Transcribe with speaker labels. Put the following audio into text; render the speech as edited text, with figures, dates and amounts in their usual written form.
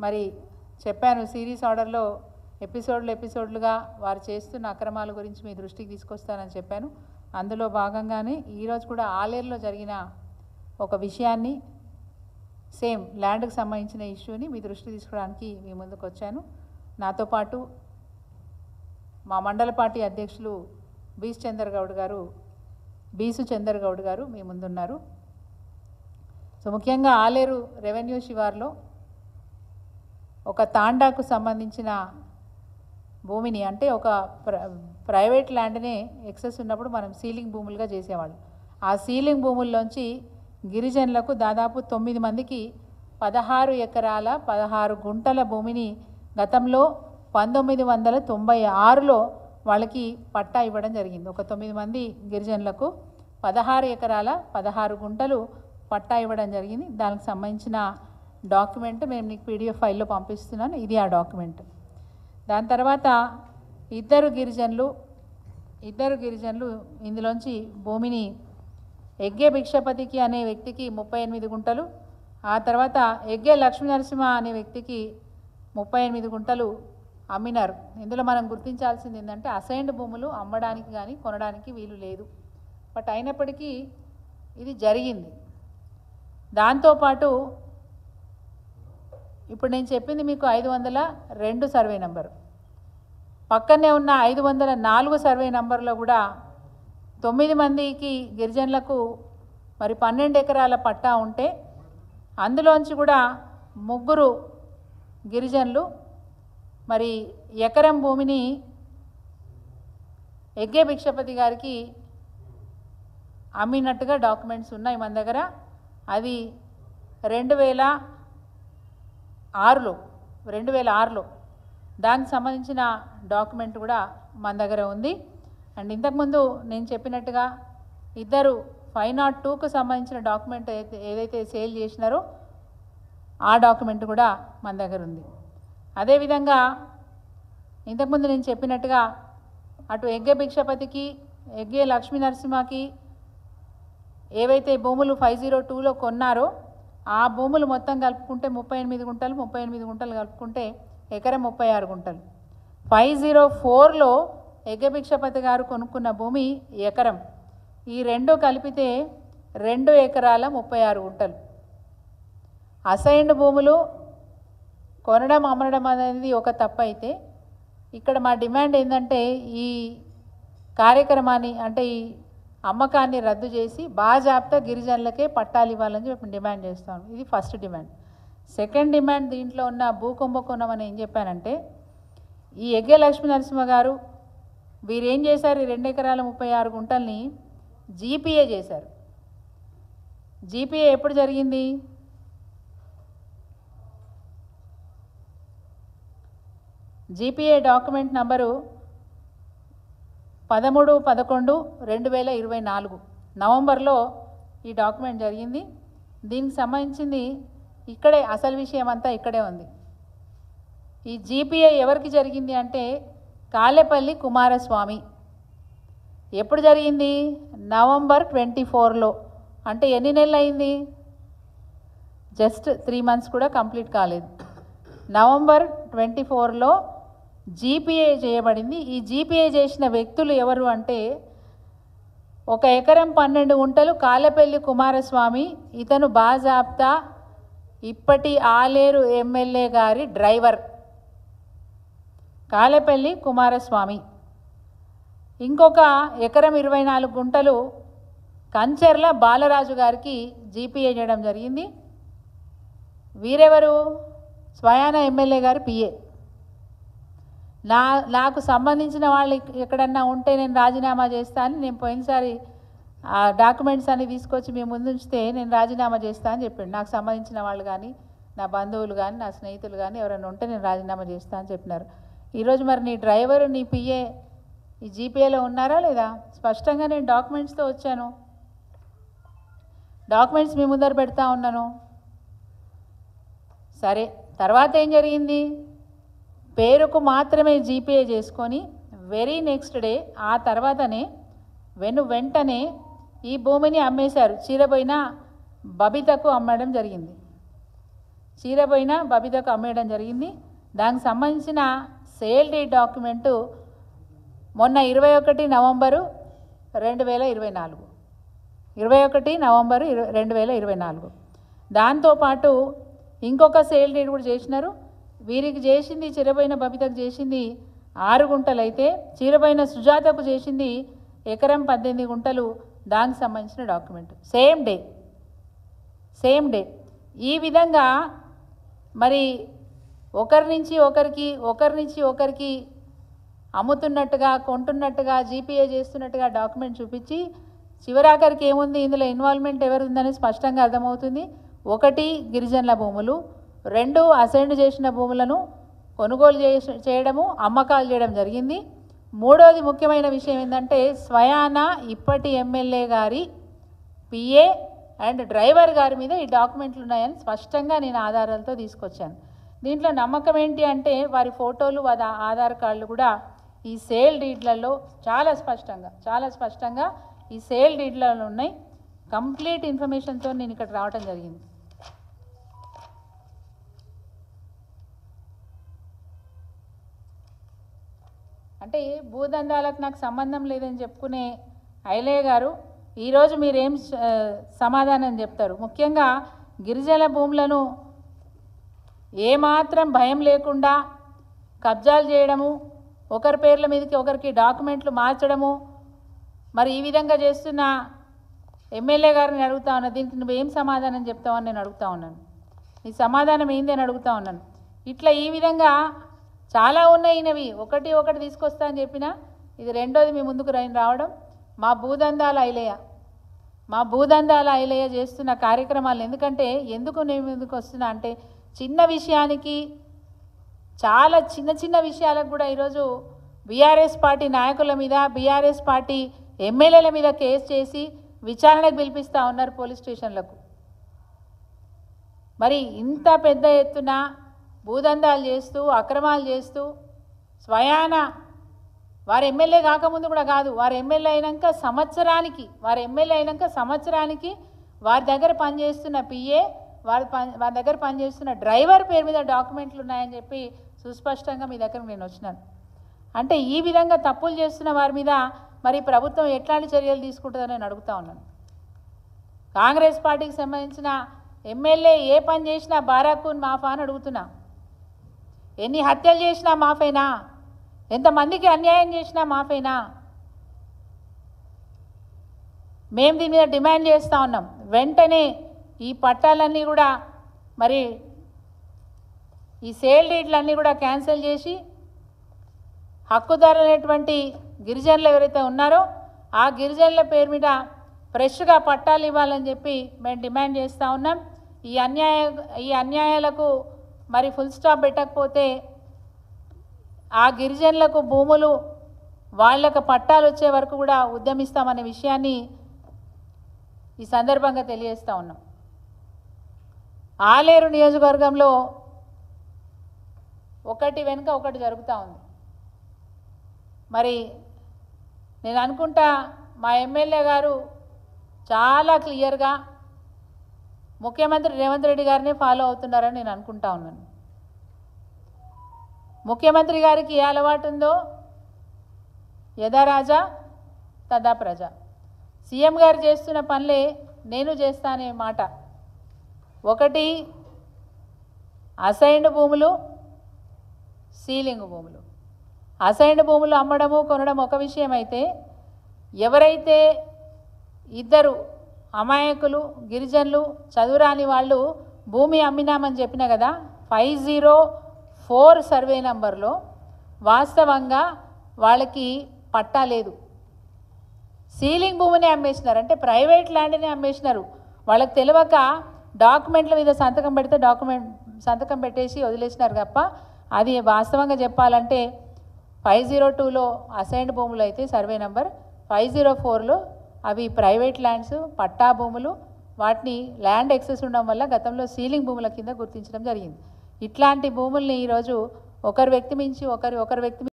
Speaker 1: మరి చెప్పాను సిరీస్ ఆర్డర్లో ఎపిసోడ్లుగా వారు చేస్తున్న అక్రమాల గురించి మీ దృష్టికి తీసుకొస్తానని చెప్పాను. అందులో భాగంగానే ఈరోజు కూడా ఆలేరులో జరిగిన ఒక విషయాన్ని సేమ్ ల్యాండ్కి సంబంధించిన ఇష్యూని మీ దృష్టికి తీసుకోవడానికి మీ ముందుకు వచ్చాను. నాతో పాటు మా మండల పార్టీ అధ్యక్షులు బీసు చందర్ గౌడ్ గారు మీ ముందున్నారు. సో ముఖ్యంగా ఆలేరు రెవెన్యూ శివార్లో ఒక తాండాకు సంబంధించిన భూమిని, అంటే ఒక ప్రైవేట్ ల్యాండ్నే ఎక్సెస్ ఉన్నప్పుడు మనం సీలింగ్ భూములుగా చేసేవాళ్ళు. ఆ సీలింగ్ భూముల్లోంచి గిరిజనులకు దాదాపు 9 మందికి 16 ఎకరాల 16 గుంటల భూమిని గతంలో 1996లో వాళ్ళకి పట్టా ఇవ్వడం జరిగింది. ఒక 9 మంది గిరిజనులకు 16 ఎకరాల 16 గుంటలు పట్టా ఇవ్వడం జరిగింది. దానికి సంబంధించిన డాక్యుమెంట్ మేము నీకు PDF ఫైల్లో పంపిస్తున్నాను. ఇది ఆ డాక్యుమెంట్. దాని తర్వాత ఇద్దరు గిరిజనులు ఇందులోంచి భూమిని ఎగ్గే భిక్షపతికి అనే వ్యక్తికి 38 గుంటలు, ఆ తర్వాత ఎగ్గే లక్ష్మీనరసింహ అనే వ్యక్తికి 38 గుంటలు అమ్మినారు. ఇందులో మనం గుర్తించాల్సింది ఏంటంటే అసైన్డ్ భూములు అమ్మడానికి కానీ కొనడానికి వీలు లేదు. బట్ అయినప్పటికీ ఇది జరిగింది. దాంతోపాటు ఇప్పుడు నేను చెప్పింది మీకు 502 సర్వే నెంబరు, పక్కనే ఉన్న 504 సర్వే నెంబర్లో కూడా 9 మందికి గిరిజనులకు మరి 12 ఎకరాల పట్టా ఉంటే అందులోంచి కూడా 3 గిరిజనులు మరి ఎకరం భూమిని ఎగ్గే భిక్షపతి గారికి అమ్మినట్టుగా డాక్యుమెంట్స్ ఉన్నాయి మన దగ్గర. అది 2006లో దానికి సంబంధించిన డాక్యుమెంట్ కూడా మన దగ్గర ఉంది. అండ్ ఇంతకుముందు నేను చెప్పినట్టుగా ఇద్దరు 502కు సంబంధించిన డాక్యుమెంట్ ఏదైతే సేల్ చేసినారో ఆ డాక్యుమెంట్ కూడా మన దగ్గర ఉంది. అదేవిధంగా ఇంతకుముందు నేను చెప్పినట్టుగా అటు ఎగ్గే భిక్షపతికి ఎగ్గే లక్ష్మీనరసింహకి ఏవైతే భూములు 502లో కొన్నారో ఆ భూములు మొత్తం కలుపుకుంటే 38 గుంటలు కలుపుకుంటే ఎకరం 36 గుంటలు. 504లో ఎగ్గే భిక్షపతి గారు కొనుక్కున్న భూమి ఎకరం, ఈ రెండు కలిపితే 2 ఎకరాల 36 గుంటలు. అసైన్డ్ భూములు కొనడం అమ్మడం అనేది ఒక తప్పు అయితే ఇక్కడ మా డిమాండ్ ఏంటంటే ఈ కార్యక్రమాన్ని, అంటే ఈ అమ్మకాన్ని రద్దు చేసి బాజాప్తా గిరిజనులకే పట్టాలు ఇవ్వాలని చెప్పి డిమాండ్ చేస్తాను. ఇది ఫస్ట్ డిమాండ్. సెకండ్ డిమాండ్, దీంట్లో ఉన్న భూ కుంభకోణం అని ఏం చెప్పానంటే ఈ ఎగ్గే లక్ష్మీనరసింహ గారు వీరేం చేశారు, ఈ 2 ఎకరాల 36 గుంటల్ని జీపీఏ చేశారు. జీపీఏ ఎప్పుడు జరిగింది? జీపీఏ డాక్యుమెంట్ నంబరు 13/11/2024 నవంబర్లో ఈ డాక్యుమెంట్ జరిగింది. దీనికి సంబంధించింది ఇక్కడే అసలు విషయం అంతా ఇక్కడే ఉంది. ఈ జీపీఏ ఎవరికి జరిగింది అంటే కాలేపల్లి కుమారస్వామి. ఎప్పుడు జరిగింది? నవంబర్ 24లో. అంటే ఎన్ని నెలలు అయింది? జస్ట్ 3 months కూడా కంప్లీట్ కాలేదు. నవంబర్ 24లో జీపీఏ చేయబడింది. ఈ జీపీఏ చేసిన వ్యక్తులు ఎవరు అంటే 1 ఎకరం 12 గుంటలు కాలేపల్లి కుమారస్వామి. ఇతను బాజాప్తా ఇప్పటి ఆలేరు ఎమ్మెల్యే గారి డ్రైవర్ కాలేపల్లి కుమారస్వామి. ఇంకొక ఎకరం 24 గుంటలు కంచెర్ల బాలరాజు గారికి జీపీఏ చేయడం జరిగింది. వీరెవరు? స్వయాన ఎమ్మెల్యే గారు పిఏ. నాకు సంబంధించిన వాళ్ళు ఎక్కడన్నా ఉంటే నేను రాజీనామా చేస్తాను, నేను పోయినసారి ఆ డాక్యుమెంట్స్ అన్ని తీసుకొచ్చి మేము ముందు ఉంచితే నేను రాజీనామా చేస్తా అని చెప్పాడు. నాకు సంబంధించిన వాళ్ళు కానీ నా బంధువులు కానీ నా స్నేహితులు కానీ ఎవరైనా ఉంటే నేను రాజీనామా చేస్తా అని చెప్పినారు. ఈరోజు మరి నీ డ్రైవరు నీ పిఏ ఈ జీపీఏలో ఉన్నారా లేదా? స్పష్టంగా నేను డాక్యుమెంట్స్తో వచ్చాను, డాక్యుమెంట్స్ మీ ముందర పెడతా ఉన్నాను. సరే, తర్వాత ఏం జరిగింది? పేరుకు మాత్రమే జీపీఏ చేసుకొని వెరీ నెక్స్ట్ డే ఆ తర్వాతనే వెంటనే ఈ భూమిని అమ్మేశారు. చీరబోయిన బబితకు అమ్మడం జరిగింది. చీరబోయిన బబితకు అమ్మేయడం జరిగింది. దానికి సంబంధించిన సేల్ డీడ్ డాక్యుమెంటు మొన్న 21 నవంబరు 2024 21 నవంబరు 2024 దాంతోపాటు ఇంకొక సేల్ డీడ్ కూడా చేసినారు. వీరికి చేసింది చీరబోయిన బబితకు చేసింది 6 గుంటలు అయితే చీరబోయిన సుజాతకు చేసింది ఎకరం 18 గుంటలు. దానికి సంబంధించిన డాక్యుమెంట్ సేమ్ డే. ఈ విధంగా మరి ఒకరి నుంచి ఒకరికి అమ్ముతున్నట్టుగా కొంటున్నట్టుగా జీపీఏ చేస్తున్నట్టుగా డాక్యుమెంట్ చూపించి చివరాఖరికి ఏముంది ఇందులో ఇన్వాల్వ్మెంట్ ఎవరు ఉందని స్పష్టంగా అర్థమవుతుంది. 1 గిరిజనుల భూములు, 2 అసైన్డ్ చేసిన భూములను కొనుగోలు చేయడము అమ్మకాలు చేయడం జరిగింది. 3వది ముఖ్యమైన విషయం ఏంటంటే స్వయాన ఇప్పటి ఎమ్మెల్యే గారి పిఏ అండ్ డ్రైవర్ గారి మీద ఈ డాక్యుమెంట్లు ఉన్నాయని స్పష్టంగా నేను ఆధారాలతో తీసుకొచ్చాను. దీంట్లో నమ్మకం ఏంటి అంటే వారి ఫోటోలు వారి ఆధార్ కార్డులు కూడా ఈ సేల్ డీడ్లలో చాలా స్పష్టంగా ఈ సేల్ డీడ్లలో ఉన్నాయి. కంప్లీట్ ఇన్ఫర్మేషన్తో నేను ఇక్కడ రావడం జరిగింది. అంటే భూదందాలకు నాకు సంబంధం లేదని చెప్పుకునే ఐలయ్య గారు ఈరోజు మీరేం సమాధానం చెప్తారు? ముఖ్యంగా గిరిజనుల భూములను ఏమాత్రం భయం లేకుండా కబ్జాలు చేయడము, ఒకరి పేర్ల మీదకి ఒకరికి డాక్యుమెంట్లు మార్చడము, మరి ఈ విధంగా చేస్తున్న ఎమ్మెల్యే గారిని అడుగుతా ఉన్నా, దీనికి నువ్వేం సమాధానం చెప్తావని నేను అడుగుతా ఉన్నాను. నీ సమాధానం ఏంది అని అడుగుతా ఉన్నాను. ఇట్లా ఈ విధంగా చాలా ఉన్నాయి. ఒకటి తీసుకొస్తా అని చెప్పినా ఇది 2వది మీ ముందుకు రావడం. మా భూదందాల ఐలయ్య చేస్తున్న కార్యక్రమాలు ఎందుకు నేను ముందుకు వస్తున్నా అంటే చిన్న విషయానికి చాలా చిన్న విషయాలకు కూడా ఈరోజు బీఆర్ఎస్ పార్టీ నాయకుల మీద బీఆర్ఎస్ పార్టీ ఎమ్మెల్యేల మీద కేసు చేసి విచారణకు పిలిపిస్తూ ఉన్నారు పోలీస్ స్టేషన్లకు. మరి ఇంత పెద్ద ఎత్తున భూదందాలు చేస్తూ అక్రమాలు చేస్తూ స్వయాన వారు ఎమ్మెల్యే కాకముందు కూడా కాదు, వారు ఎమ్మెల్యే అయినాక సంవత్సరానికి వారి దగ్గర పనిచేస్తున్న పిఏ వారి దగ్గర పనిచేస్తున్న డ్రైవర్ పేరు మీద డాక్యుమెంట్లు ఉన్నాయని చెప్పి సుస్పష్టంగా మీ దగ్గరకు నేను వచ్చినాను. అంటే ఈ విధంగా తప్పులు చేస్తున్న వారి మీద మరి ప్రభుత్వం ఎట్లాంటి చర్యలు తీసుకుంటుందో నేను అడుగుతా ఉన్నాను. కాంగ్రెస్ పార్టీకి సంబంధించిన ఎమ్మెల్యే ఏ పని చేసినా బారాకూన్ మాఫా అని అడుగుతున్నా. ఎన్ని హత్యలు చేసినా మాఫేనా? ఎంతమందికి అన్యాయం చేసినా మాఫేనా? మేము దీని మీద డిమాండ్ చేస్తూ ఉన్నాం. వెంటనే ఈ పట్టాలన్నీ కూడా మరి ఈ సేల్ డీడ్లన్నీ కూడా క్యాన్సిల్ చేసి హక్కుదారులైనటువంటి గిరిజనులు ఎవరైతే ఉన్నారో ఆ గిరిజనుల పేరు మీద ఫ్రెష్గా పట్టాలు ఇవ్వాలని చెప్పి మేము డిమాండ్ చేస్తూ ఉన్నాం. ఈ అన్యాయాలకు మరి ఫుల్ స్టాప్ పెట్టకపోతే ఆ గిరిజనులకు భూములు వాళ్ళకు పట్టాలు వచ్చే వరకు కూడా ఉద్యమిస్తామనే విషయాన్ని ఈ సందర్భంగా తెలియజేస్తూ ఉన్నాం. ఆలేరు నియోజకవర్గంలో ఒకటి వెనుక ఒకటి జరుగుతూ ఉంది. మరి నేను అనుకుంటా మా ఎమ్మెల్యే గారు చాలా క్లియర్గా ముఖ్యమంత్రి రేవంత్ రెడ్డి గారిని ఫాలో అవుతున్నారని నేను అనుకుంటా ఉన్నాను. ముఖ్యమంత్రి గారికి ఏ అలవాటు ఉందో యథా రాజా తదా ప్రజ. సీఎం గారు చేస్తున్న పనులే నేను చేస్తానే మాట. ఒకటి అసైన్డ్ భూములు, సీలింగ్ భూములు. అసైన్డ్ భూములు అమ్మడము కొనడం ఒక విషయం అయితే, ఎవరైతే ఇద్దరు అమాయకులు గిరిజనులు చదువురాని వాళ్ళు భూమి అమ్మినామని చెప్పిన కదా, 504 సర్వే నంబర్లో వాస్తవంగా వాళ్ళకి పట్టా లేదు. సీలింగ్ భూమిని అమ్మేసినారు, అంటే ప్రైవేట్ ల్యాండ్ని అమ్మేసినారు. వాళ్ళకి తెలియక డాక్యుమెంట్ల మీద సంతకం పెట్టేసి వదిలేసినారు తప్ప అది వాస్తవంగా చెప్పాలంటే 502లో అసైన్డ్ భూములు అయితే సర్వే నంబర్, 504లో అవి ప్రైవేట్ ల్యాండ్స్ పట్టా భూములు. వాటిని ల్యాండ్ ఎక్సెస్ ఉండడం వల్ల గతంలో సీలింగ్ భూముల కింద గుర్తించడం జరిగింది. ఇట్లాంటి భూముల్ని ఈరోజు ఒకరి వ్యక్తి మించి ఒకరి వ్యక్తి